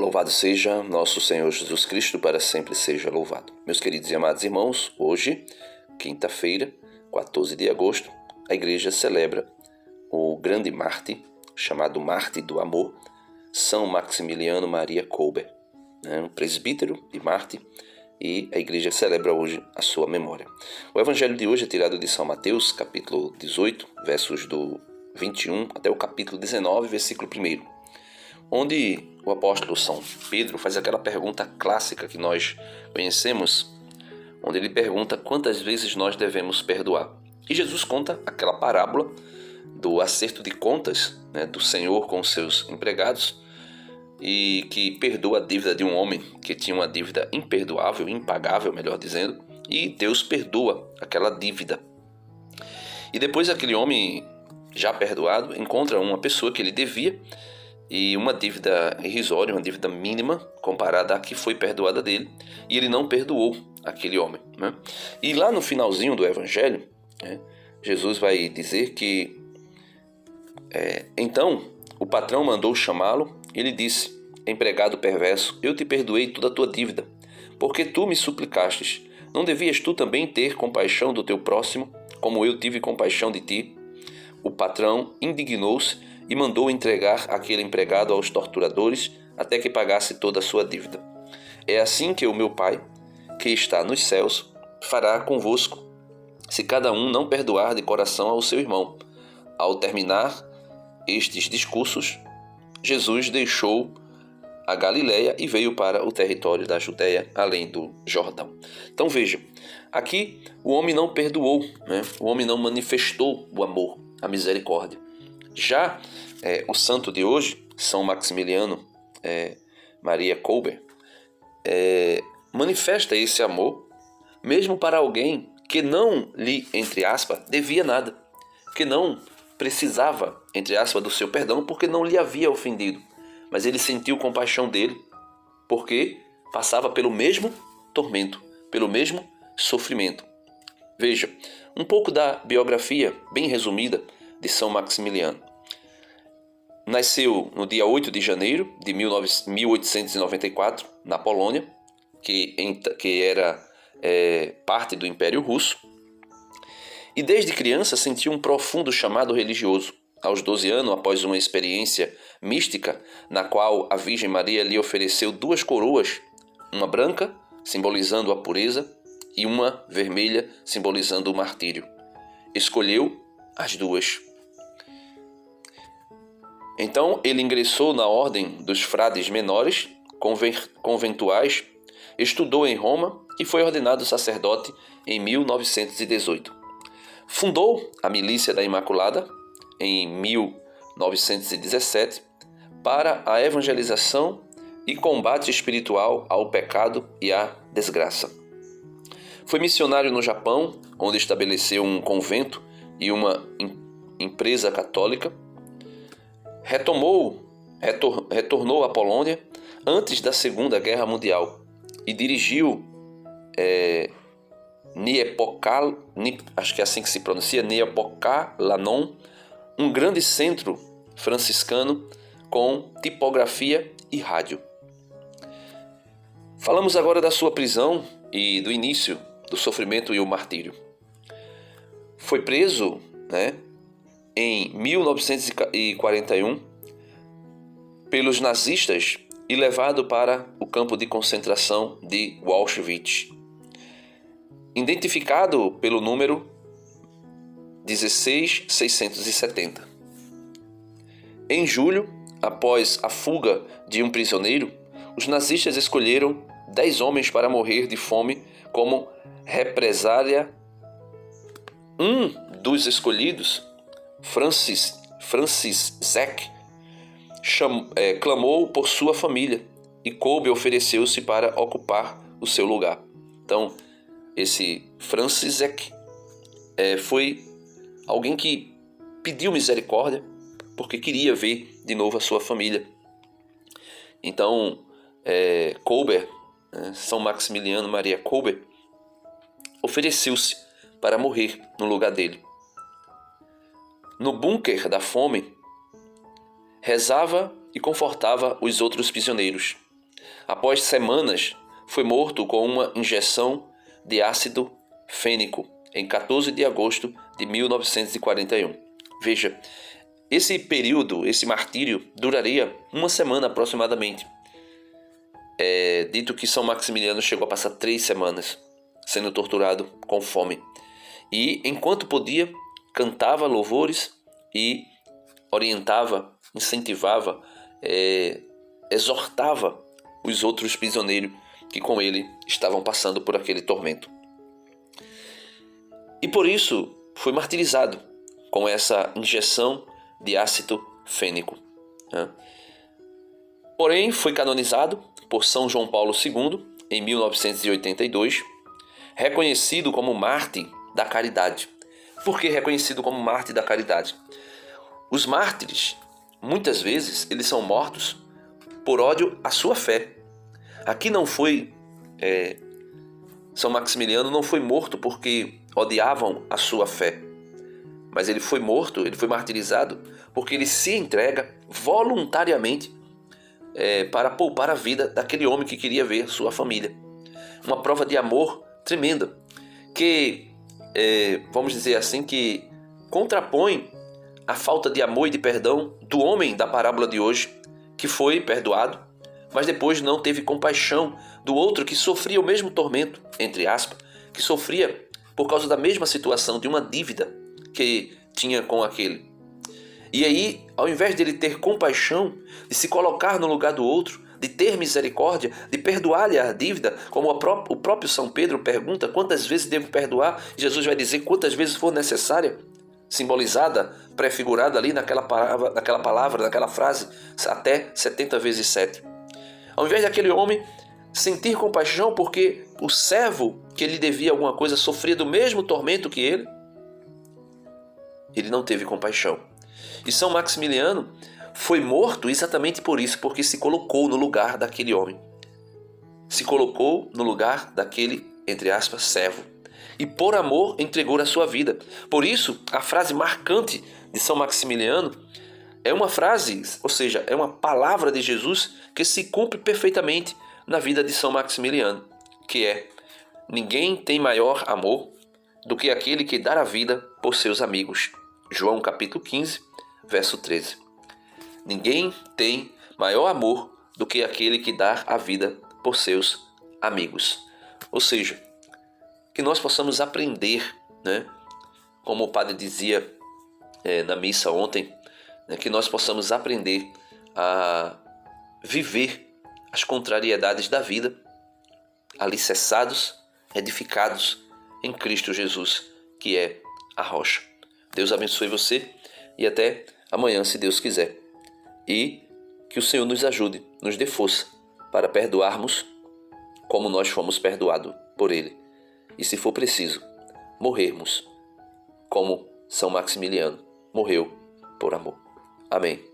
Louvado seja nosso Senhor Jesus Cristo, para sempre seja louvado. Meus queridos e amados irmãos, hoje, quinta-feira, 14 de agosto, a igreja celebra o grande mártir, chamado Mártir do Amor, São Maximiliano Maria Kolbe, um presbítero e mártir, e a igreja celebra hoje a sua memória. O evangelho de hoje é tirado de São Mateus, capítulo 18, versos do 21 até o capítulo 19, versículo 1, onde o apóstolo São Pedro faz aquela pergunta clássica que nós conhecemos, onde ele pergunta quantas vezes nós devemos perdoar. E Jesus conta aquela parábola do acerto de contas, do Senhor com os seus empregados, e que perdoa a dívida de um homem que tinha uma dívida imperdoável, impagável, melhor dizendo, e Deus perdoa aquela dívida. E depois aquele homem, já perdoado, encontra uma pessoa que ele devia, e uma dívida irrisória, uma dívida mínima, comparada à que foi perdoada dele, e ele não perdoou aquele homem. E lá no finalzinho do Evangelho, Jesus vai dizer que então o patrão mandou chamá-lo. Ele disse: empregado perverso, eu te perdoei toda a tua dívida, porque tu me suplicastes. Não devias tu também ter compaixão do teu próximo, como eu tive compaixão de ti? O patrão indignou-se e mandou entregar aquele empregado aos torturadores até que pagasse toda a sua dívida. É assim que o meu Pai, que está nos céus, fará convosco, se cada um não perdoar de coração ao seu irmão. Ao terminar estes discursos, Jesus deixou a Galileia e veio para o território da Judéia, além do Jordão. Então veja, aqui o homem não perdoou, o homem não manifestou o amor, a misericórdia. Já o santo de hoje, São Maximiliano Maria Kolbe, manifesta esse amor mesmo para alguém que não lhe, entre aspas, devia nada, que não precisava, entre aspas, do seu perdão porque não lhe havia ofendido. Mas ele sentiu compaixão dele porque passava pelo mesmo tormento, pelo mesmo sofrimento. Veja, um pouco da biografia, bem resumida, de São Maximiliano. Nasceu no dia 8 de janeiro de 1894, na Polônia, que era parte do Império Russo. E desde criança sentiu um profundo chamado religioso. Aos 12 anos, após uma experiência mística, na qual a Virgem Maria lhe ofereceu 2 coroas, uma branca, simbolizando a pureza, e uma vermelha, simbolizando o martírio. Escolheu as 2. Então ele ingressou na ordem dos frades menores, conventuais, estudou em Roma e foi ordenado sacerdote em 1918. Fundou a Milícia da Imaculada em 1917 para a evangelização e combate espiritual ao pecado e à desgraça. Foi missionário no Japão, onde estabeleceu um convento e uma empresa católica. Retornou à Polônia antes da Segunda Guerra Mundial e dirigiu acho que é assim que se pronuncia, Niepokalanong, um grande centro franciscano com tipografia e rádio. Falamos agora da sua prisão e do início do sofrimento e o martírio. Foi preso, em 1941 pelos nazistas e levado para o campo de concentração de Auschwitz. Identificado pelo número 16670. Em julho, após a fuga de um prisioneiro, os nazistas escolheram 10 homens para morrer de fome como represália. Um dos escolhidos, Francis Zek, clamou por sua família e Kolbe ofereceu-se para ocupar o seu lugar. Então, esse Francis Zek foi alguém que pediu misericórdia porque queria ver de novo a sua família. Então, Kolbe, São Maximiliano Maria Kolbe, ofereceu-se para morrer no lugar dele. No bunker da fome, rezava e confortava os outros prisioneiros. Após semanas, foi morto com uma injeção de ácido fênico em 14 de agosto de 1941. Veja, esse período, esse martírio, duraria uma semana aproximadamente. É dito que São Maximiliano chegou a passar 3 semanas sendo torturado com fome. E, enquanto podia, cantava louvores e orientava, incentivava, exortava os outros prisioneiros que com ele estavam passando por aquele tormento. E por isso foi martirizado com essa injeção de ácido fênico. Porém, foi canonizado por São João Paulo II em 1982, reconhecido como mártir da caridade. Por que reconhecido como mártir da caridade? Os mártires, muitas vezes, eles são mortos por ódio à sua fé. Aqui não foi... São Maximiliano não foi morto porque odiavam a sua fé, mas ele foi morto, ele foi martirizado porque ele se entrega voluntariamente para poupar a vida daquele homem que queria ver sua família. Uma prova de amor tremenda, que, vamos dizer assim, que contrapõe a falta de amor e de perdão do homem da parábola de hoje, que foi perdoado, mas depois não teve compaixão do outro que sofria o mesmo tormento, entre aspas, que sofria por causa da mesma situação, de uma dívida que tinha com aquele. E aí, ao invés de ele ter compaixão, de se colocar no lugar do outro, de ter misericórdia, de perdoar-lhe a dívida, como o próprio São Pedro pergunta, quantas vezes devo perdoar? Jesus vai dizer quantas vezes for necessária, simbolizada, prefigurada ali naquela palavra, naquela frase, até 70 vezes 7. Ao invés daquele homem sentir compaixão porque o servo que lhe devia alguma coisa sofria do mesmo tormento que ele não teve compaixão. E São Maximiliano foi morto exatamente por isso, porque se colocou no lugar daquele homem. Se colocou no lugar daquele, entre aspas, servo. E por amor entregou a sua vida. Por isso, a frase marcante de São Maximiliano é uma frase, ou seja, é uma palavra de Jesus que se cumpre perfeitamente na vida de São Maximiliano, que é: ninguém tem maior amor do que aquele que dá a vida por seus amigos. João capítulo 15, verso 13. Ninguém tem maior amor do que aquele que dá a vida por seus amigos. Ou seja, que nós possamos aprender, como o padre dizia na missa ontem, que nós possamos aprender a viver as contrariedades da vida, alicerçados, edificados em Cristo Jesus, que é a rocha. Deus abençoe você e até amanhã, se Deus quiser. E que o Senhor nos ajude, nos dê força para perdoarmos como nós fomos perdoados por Ele. E se for preciso, morrermos como São Maximiliano morreu por amor. Amém.